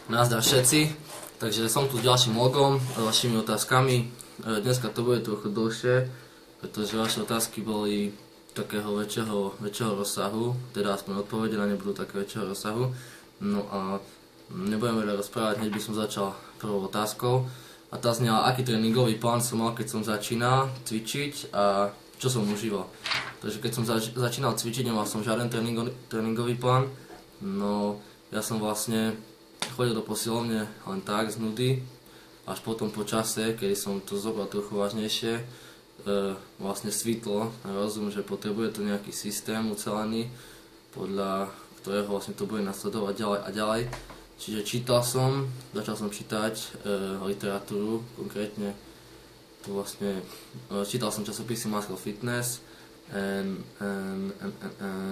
Nazdar všetci, takže som tu s ďalším logom, s vašimi otázkami. Dneska to bude trochu dlhšie, pretože vaše otázky boli takého väčšieho rozsahu, teda aspoň odpovede na ne budú také väčšieho rozsahu. No a nebudem veľa rozprávať, hneď by som začal prvou otázkou. A tá znela, aký tréningový plán som mal, keď som začínal cvičiť a čo som užíval. Takže keď som začínal cvičiť, nemal som žiaden tréningový plán. No ja som vlastne chodil do posilovne len tak z nudy, až potom po čase, kedy som to zobral trochu vážnejšie, vlastne svitlo rozum, že potrebuje to nejaký systém ucelený, podľa ktorého vlastne to bude nasledovať ďalej a ďalej. Čiže začal som čítať literatúru, konkrétne to vlastne, čítal som časopisy Muscle Fitness,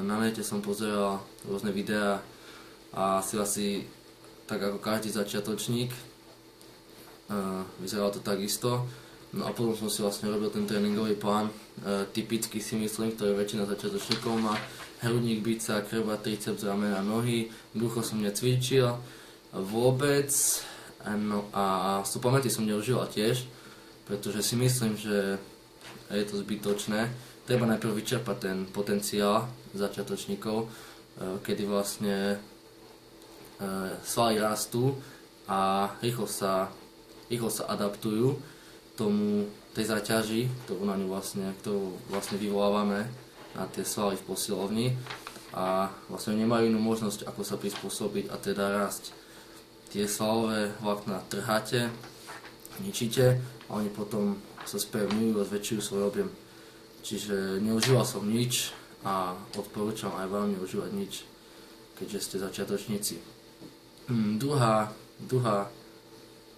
na nete som pozeral rôzne videá a asi tak ako každý začiatočník, vyzeralo to takisto. No a potom som si vlastne robil ten tréningový plán, typicky si myslím, ktorý väčšina začiatočníkov má: hrudník, bica, chrbát, triceps, ramena, nohy. Brucho som necvičil vôbec, no a suplementy som neužíval tiež, pretože si myslím, že je to zbytočné. Treba najprv vyčerpať ten potenciál začiatočníkov, kedy vlastne svaly rastú a rýchlo sa adaptujú tej záťaži, ktorú vlastne vyvolávame na tie svaly v posilovni, a vlastne nemajú inú možnosť, ako sa prispôsobiť a teda rásť. Tie svalové vlákna trháte, ničíte a oni potom sa spevňujú a zväčšujú svoj objem. Čiže neužíval som nič a odporúčam aj vám neužívať nič, keďže ste začiatočníci. Druhá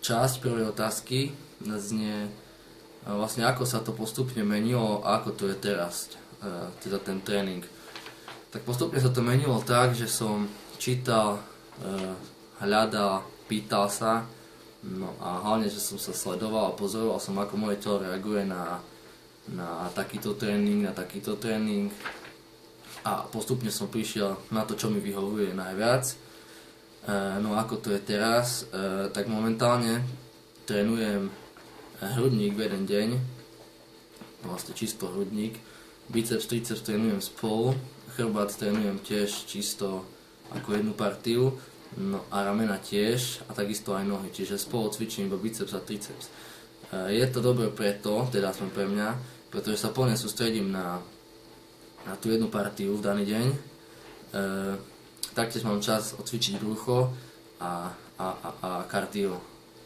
časť prvej otázky znie vlastne, ako sa to postupne menilo a ako to je teraz, teda ten tréning. Tak postupne sa to menilo tak, že som čítal, hľadal, pýtal sa, no a hlavne, že som sa sledoval a pozoroval som, ako moje telo reaguje na takýto tréning, a postupne som prišiel na to, čo mi vyhovuje najviac. No ako to je teraz, tak momentálne trénujem hrudník v jeden deň, vlastne čisto hrudník, biceps, triceps trénujem spolu, chrbát trénujem tiež čisto ako jednu partiu, no a ramena tiež a takisto aj nohy, čiže spolu cvičím iba biceps a triceps. Je to dobré preto, teda aspoň pre mňa, pretože sa plne sústredím na tú jednu partiu v daný deň. Taktiež mám čas odcvičiť brucho a kardio.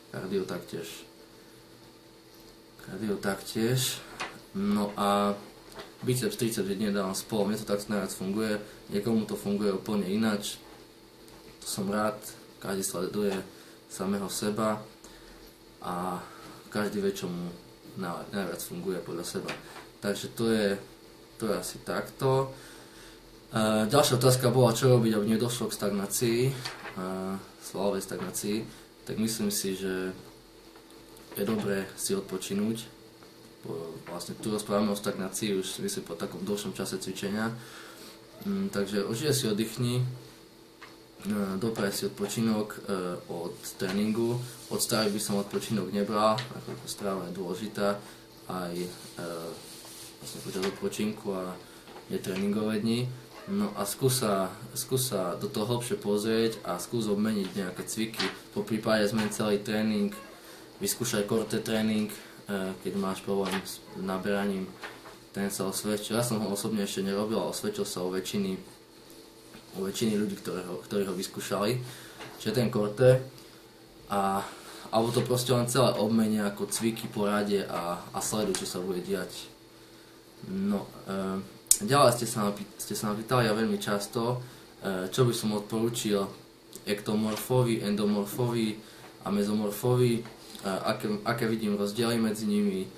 Kardio taktiež. No a biceps, triceps jedine dávam spolu. Mne to tak najviac funguje. Niekomu to funguje úplne ináč. To som rád. Každý sleduje samého seba a každý vie, čo mu najviac funguje podľa seba. Takže to je asi takto. Ďalšia otázka bola, čo robiť, aby nedošlo k stagnácii, svalovej stagnácii. Tak myslím si, že je dobré si odpočinúť. Vlastne tu rozprávame o stagnácii už myslím po takom dlhšom čase cvičenia. Takže užije si, oddychni, dopraj si odpočinok od tréningu. Od stravy by som odpočinok nebral, ako strava je dôležitá aj vlastne počas odpočinku a netréningové dni. No a skús sa do toho hlbšie pozrieť a skús obmeniť nejaké cviky. Po prípade zmeni celý tréning, vyskúšaj core tréning, keď máš problém s naberaním, ten sa osvedčil. Ja som ho osobne ešte nerobil, ale osvedčil sa u väčšiny ľudí, ktorí ho vyskúšali. Čiže ten core alebo to proste len celé obmenia ako cviky po rade a sleduj, čo sa bude diať. No, ďalej ste sa napýtali ja veľmi často, čo by som odporúčil ektomorfovi, endomorfovi a mezomorfovi, aké vidím rozdiely medzi nimi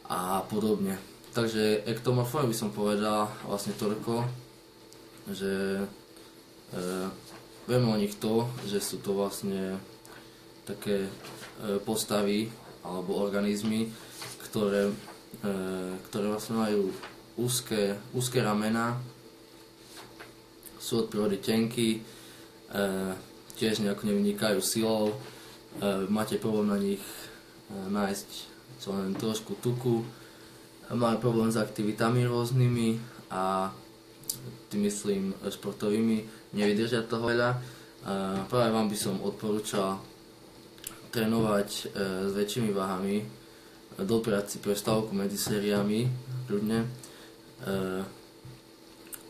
a podobne. Takže ektomorfovi by som povedal vlastne toľko, že vieme o nich to, že sú to vlastne také postavy alebo organizmy, ktoré vlastne majú úzke ramena, sú od prírody tenkí, tiež nejako nevynikajú silou, máte problém na nich nájsť čo len trošku tuku, máme problém s aktivitami rôznymi a tým myslím športovými, nevydržia toho veľa. Práve vám by som odporúčal trénovať s väčšími váhami, dopriať si prestávku medzi sériami, ľudne.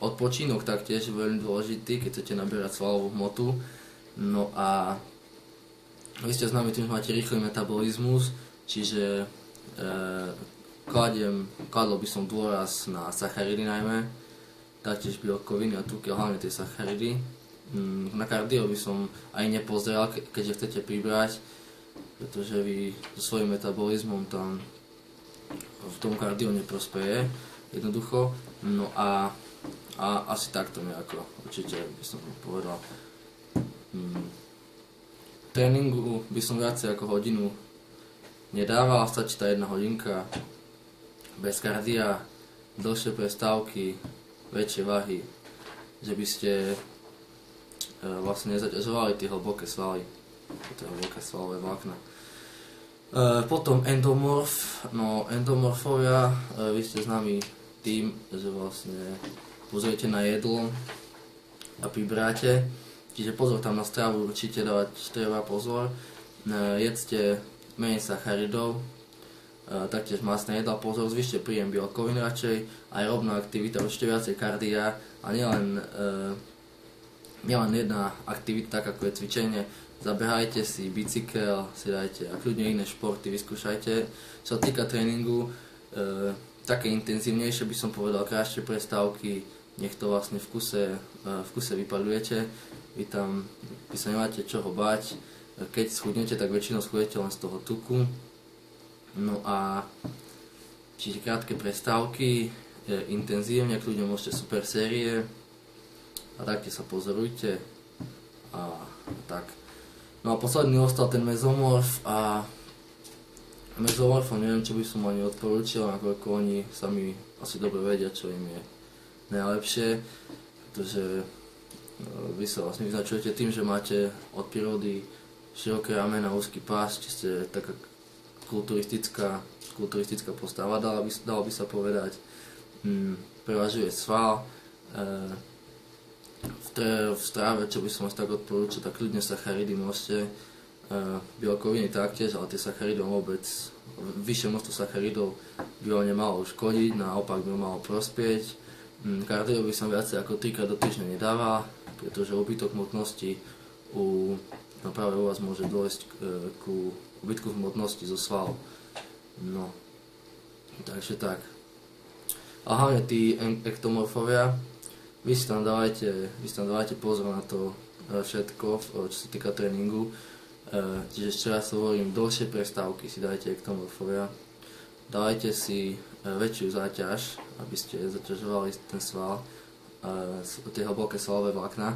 Odpočínok taktiež je veľmi dôležitý, keď chcete naberať svalovú hmotu. No a vy ste známi tým, že máte rýchly metabolizmus, čiže kladol by som dôraz na sacharidy najmä, taktiež bielkoviny a tuky, hlavne tie sacharidy. Na kardio by som aj nepozeral, keďže chcete pribrať, pretože vy so svojím metabolizmom tam v tom kardio neprospeje jednoducho. No a asi takto nejako, určite by som povedal. Tréningu by som viacej ako hodinu nedával, stačí tá 1 hodinka bez kardia, dlhšie prestávky, väčšie váhy, že by ste vlastne nezaťažovali tie hlboké svaly, tie hlboké svalové vlákna. Potom endomorf, no endomorfovia, vy ste známi tým, že vlastne pozriete na jedlo a pribráte, čiže pozor tam na stravu, určite dávať treba pozor, jedzte menej sacharidov, taktiež masné jedlá, pozor, zvyšte príjem bielkovín radšej, aerobná aktivita, určite viacej kardia a nielen jedna aktivita, tak ako je cvičenie. Zabehajte si bicykel, si dajte a kľudne iné športy vyskúšajte. Čo sa týka tréningu, také intenzívnejšie by som povedal, krátšie prestávky, nech to vlastne v kuse vypaľujete. Vy sa nemáte čoho bať, keď schudnete, tak väčšinou schudnete len z toho tuku. No a čiže krátke prestávky, intenzívne, kľudne môžete super série a takte sa pozorujte a tak. No a posledný ostal ten mezomorf a mezomorfom neviem, čo by som ani odporúčil, nakoľko oni sami asi dobre vedia, čo im je najlepšie, pretože vy sa vlastne vyznačujete tým, že máte od prírody široké ramena, úzky pás, či ste taká kulturistická postava, dalo by sa povedať. Prevažuje sval. V stráve, čo by som vás tak odporúčal, tak ľudne sacharidy môžete, bielkoviny taktiež, ale tie sacharidy vôbec, vyššie množstvo sacharidov by ho nemalo škodiť, naopak by ho malo prospieť. Kardio by som viacej ako 3-krát do týždňa nedával, pretože úbytok hmotnosti práve u vás môže dôjsť ku úbytku hmotnosti zo svalov. No, takže tak. A hlavne tí ektomorfovia, vy si tam dávajte pozor na to všetko, čo sa týka tréningu. Čiže ešte raz hovorím, dlhšie prestávky si dajte ektomorfovia. Dávajte si väčšiu záťaž, aby ste zaťažovali ten sval, tie hlboké svalové vlákna.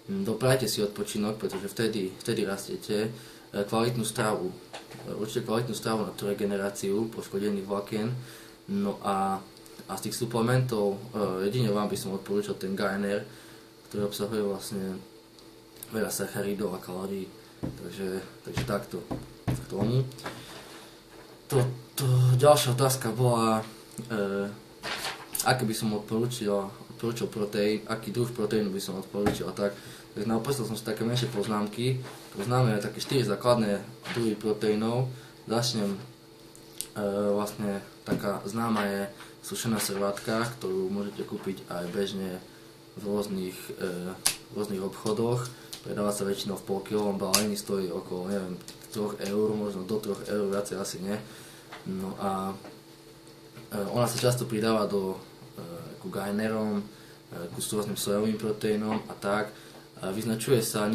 Doprajte si odpočinok, pretože vtedy rastiete. Kvalitnú stravu, určite kvalitnú stravu na tú regeneráciu poškodených vlákien. No a z tých suplementov jedine vám by som odporúčal ten GNR, ktorý obsahuje vlastne veľa sacharidov a kalórií. Takže takto k tomu. Ďalšia otázka bola, aké by som odporúčil proteín, aký druh proteínu by som odporúčil a tak. Takže naopak som si také menšie poznámky. Poznáme také 4 základné druhy proteínov. Začnem vlastne taká známa je sušená servátka, ktorú môžete kúpiť aj bežne v rôznych obchodoch. Predáva sa väčšinou v polkilovom balení, stojí okolo, neviem, 3 eur, možno do 3 eur, viacej asi nie. No a ona sa často pridáva ku gainerom, ku rôznym sojovým proteínom a tak. Vyznačuje sa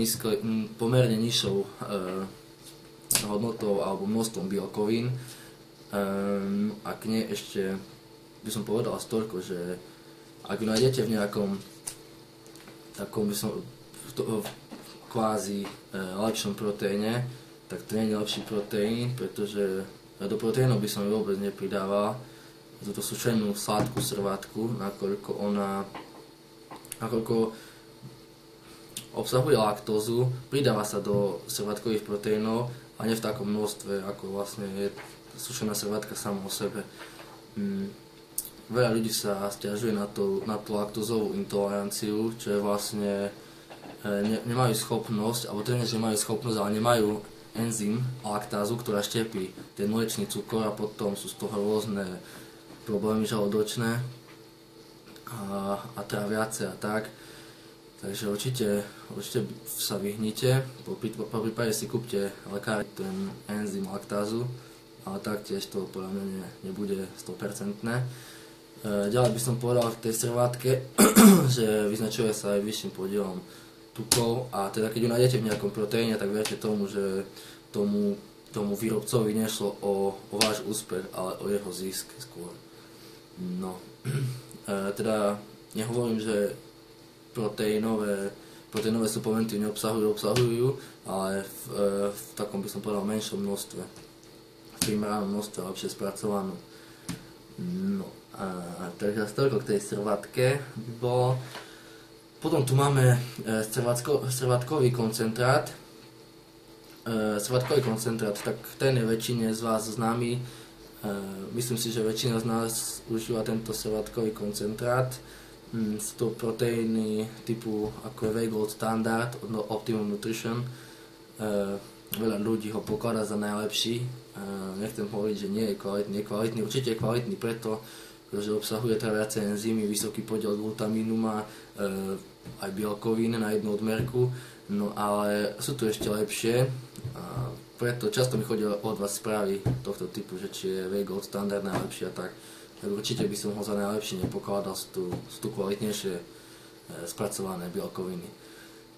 pomerne nižšou hodnotou alebo množstvom bielkovín. A k nej ešte by som povedal toľko, že ak ju nájdete v nejakom takom kvázi lepšom proteíne, tak to nie je lepší proteín, pretože do proteínov by som ju vôbec nepridával túto sušenú sladkú servátku, nakoľko obsahuje laktózu, pridáva sa do servátkových proteínov a nie v takom množstve, ako vlastne je sušená servátka sama o sebe. Veľa ľudí sa sťažuje na tú laktózovú intoleranciu, čo je vlastne nemajú schopnosť, alebo teda že nemajú schopnosť, ale nemajú enzym laktázu, ktorá štepí ten mliečny cukor a potom sú z toho rôzne problémy žalúdočné a tráviace a tak. Takže určite sa vyhnite, po prípade si kúpte lekári ten enzym laktázu, ale taktiež to podľa mňa nebude 100%. Ďalej by som povedal v tej servátke, že vyznačuje sa aj vyšším podielom tukov a teda keď ju nájdete v nejakom proteíne, tak viete tomu, že tomu výrobcovi nešlo o váš úspech, ale o jeho zisk skôr. No, teda nehovorím, že proteínové suplementy obsahujú, ale v takom by som povedal menšom množstve, v primárnom množstve, lepšie spracovanú. No, takže toľko k tej servátke by bolo. Potom tu máme servátkový koncentrát. Servátkový koncentrát, tak ten je väčšine z vás známy. Myslím si, že väčšina z nás užíva tento servátkový koncentrát. Sú to proteíny typu ako je Whey Gold Standard od Optimum Nutrition. Veľa ľudí ho pokladá za najlepší. Nechcem hovoriť, že nie je kvalitný. Určite je kvalitný pretože obsahuje teda viacej enzymy, vysoký podiel glutamínu má, aj bielkovín na jednu odmerku, no ale sú tu ešte lepšie, preto často mi chodia od vás správy tohto typu, že či je Whey Gold Standard najlepší a tak určite by som ho za najlepší nepokladal, sú tu kvalitnejšie spracované bielkoviny.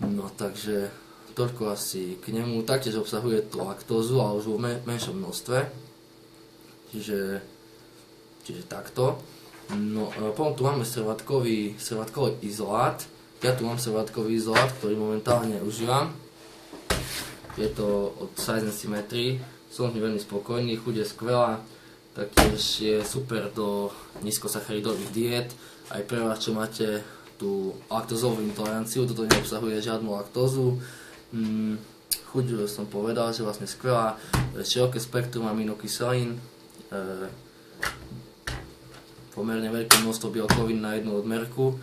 No takže toľko asi k nemu, taktiež obsahuje tú laktózu, ale už v menšom množstve, čiže takto. No, potom tu máme servátkový izolát. Ja tu mám servátkový izolát, ktorý momentálne užívam. Je to od Size & Symmetry. Som s ním veľmi spokojný, chuť je skvelá. Taktiež je super do nízkosacharidových diét. Aj pre vás, čo máte tú laktózovú intoleranciu, toto neobsahuje žiadnu laktózu. Chuť som povedal, že vlastne skvelá. Široké spektrum aminokyselín. Pomerne veľké množstvo bielkovín na jednu odmerku.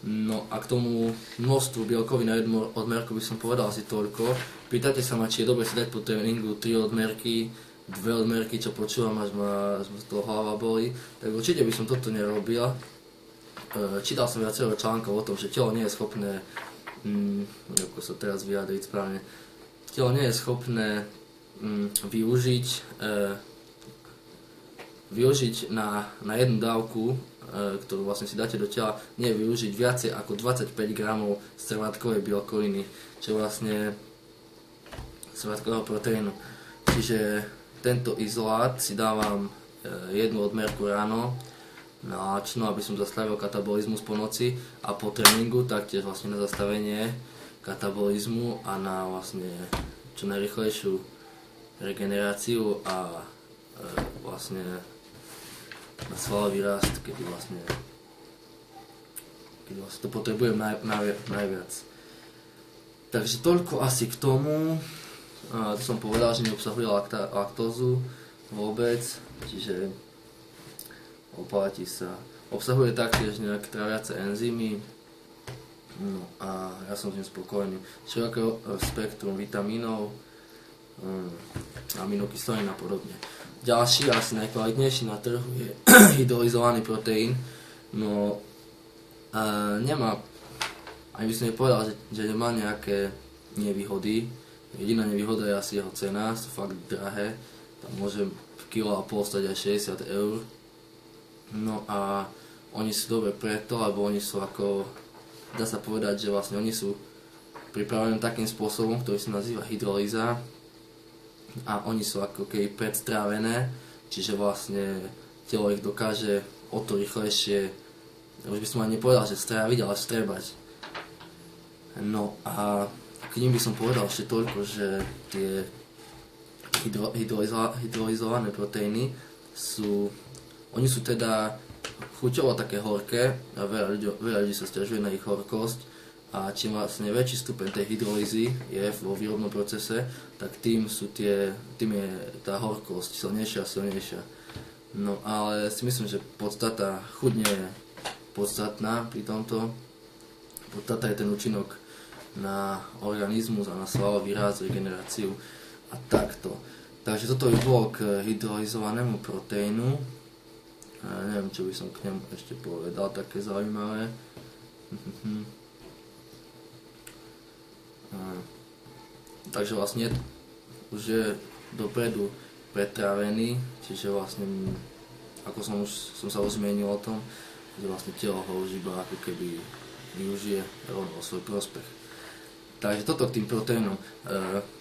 No a k tomu množstvu bielkovín na jednu odmerku by som povedal asi toľko. Pýtate sa ma, či je dobre si dať po tréningu 3 odmerky, 2 odmerky, čo počúvam, až ma z toho hlava boli. Tak určite by som toto nerobil. Čítal som viacero článkov o tom, že telo nie je schopné, ako sa teraz vyjadriť správne, telo nie je schopné využiť na jednu dávku, ktorú vlastne si dáte do tela, nie využiť viacej ako 25 gramov servátkovej bielkoviny, čo vlastne servátkového proteínu. Čiže tento izolát si dávam jednu odmerku ráno na lačno, aby som zastavil katabolizmus po noci a po tréningu taktiež vlastne na zastavenie katabolizmu a na vlastne čo najrýchlejšiu regeneráciu a vlastne na svalový rast, kedy vlastne to potrebujem najviac. Takže toľko asi k tomu. To som povedal, že neobsahuje laktózu vôbec, čiže oplatí sa. Obsahuje taktiež nejaké tráviace enzymy, no a ja som s ním spokojný. Široké spektrum vitamínov, aminokyselín a podobne. Ďalší, asi najkvalitnejší na trhu je hydrolyzovaný proteín. No, nemá, ani by som nepovedal, že nemá nejaké nevýhody. Jediná nevýhoda je asi jeho cena, sú fakt drahé. Tam môže kilo a pol stať aj 60 eur. No a oni sú dobre preto, lebo oni sú ako, dá sa povedať, že vlastne oni sú pripravené takým spôsobom, ktorý sa nazýva hydrolýza. A oni sú ako keby predstrávené, čiže vlastne telo ich dokáže o to rýchlejšie, už by som ani nepovedal, že stráviť, ale strebať. No a k ním by som povedal ešte toľko, že tie hydrolyzované proteíny oni sú teda chuťovo také horké a veľa ľudí sa sťažuje na ich horkosť a čím vlastne väčší stupeň tej hydrolýzy je vo výrobnom procese, tak tým je tá horkosť silnejšia a silnejšia. No ale si myslím, že podstata chuť nie je podstatná pri tomto. Podstata je ten účinok na organizmus a na svalový ráz, regeneráciu a takto. Takže toto by bolo k hydrolyzovanému proteínu. Neviem, čo by som k nemu ešte povedal, také zaujímavé. Takže vlastne už je dopredu pretrávený, čiže vlastne, ako som sa už zmienil o tom, že vlastne telo ho už iba ako keby využije rovno o svoj prospech. Takže toto k tým proteínom.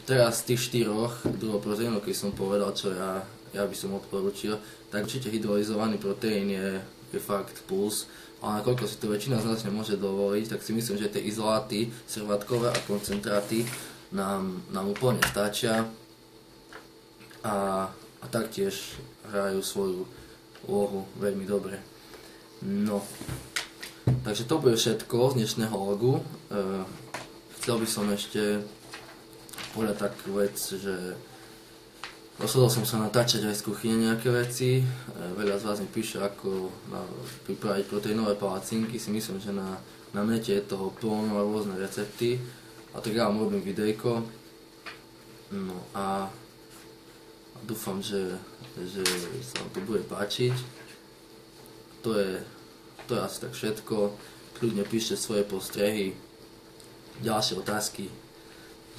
Teraz z tých 4 druhov proteínov, keď som povedal, čo ja by som odporučil, tak určite hydrolyzovaný proteín je fakt plus. A nakoľko si to väčšina z nás nemôže dovoliť, tak si myslím, že tie izoláty, servátkové a koncentráty nám úplne stačia a taktiež hrajú svoju úlohu veľmi dobre. No, takže to bude všetko z dnešného logu. Chcel by som ešte povedať takú vec, že rozhodol som sa natáčať aj z kuchyne nejaké veci. Veľa z vás mi píše, ako pripraviť proteínové palacinky. Si myslím, že na nete je toho plno a rôzne recepty. A tak ja vám robím videjko. No a dúfam, že sa vám to bude páčiť. To je asi tak všetko. Kľudne píšte svoje postrehy, ďalšie otázky.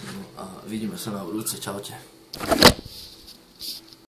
No a vidíme sa na budúce. Čaute.